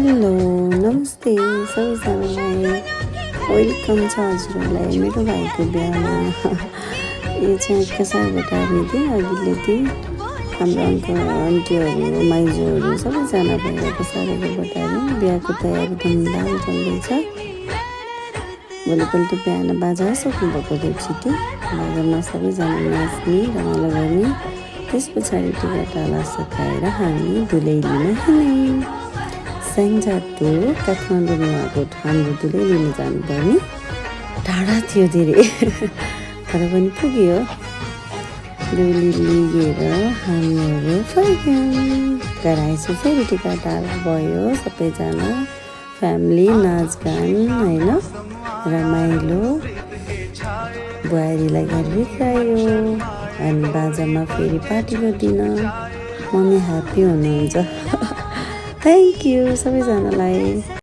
Hello नमस्ते सबैजनालाई welcome छ हजुरहरूलाई मेरो भाइको बिहामा। यो चाहिँ कसारबाट आउने दिन अघिल्लो दिन हाम्रो अङ्कल आन्टीहरू माइजूहरू सबैजना भएर कसारबाट आयो। बिहाको तयारी धुमधाम चल्दैछ। भोलिपल्ट बिहान बाजा सक्नुभएको देउसिटी बाजामा सबैजना नाच्ने रमाइलो गर्ने। त्यस पछाडि टिकाटाला सकाएर हामी धुलै लिन हिँड्यौँ। स्याङ्जाटो काठमाडौँमा अब हाम्रो धुलै लिन जानुपर्ने टाढा थियो धेरै तर पनि पुग्यो। धुली लिएर हामीहरू फर्क्यौँ। घर आएपछि फेरि टिकाटाला भयो। सबैजना फ्यामिली नाचगान होइन रमाइलो। बुहारीलाई घर भित्रायो अनि बाजामा फेरि पार्टीको दिन मम्मी ह्याप्पी हुनुहुन्छ। थ्याङ्क यू सबैजनालाई।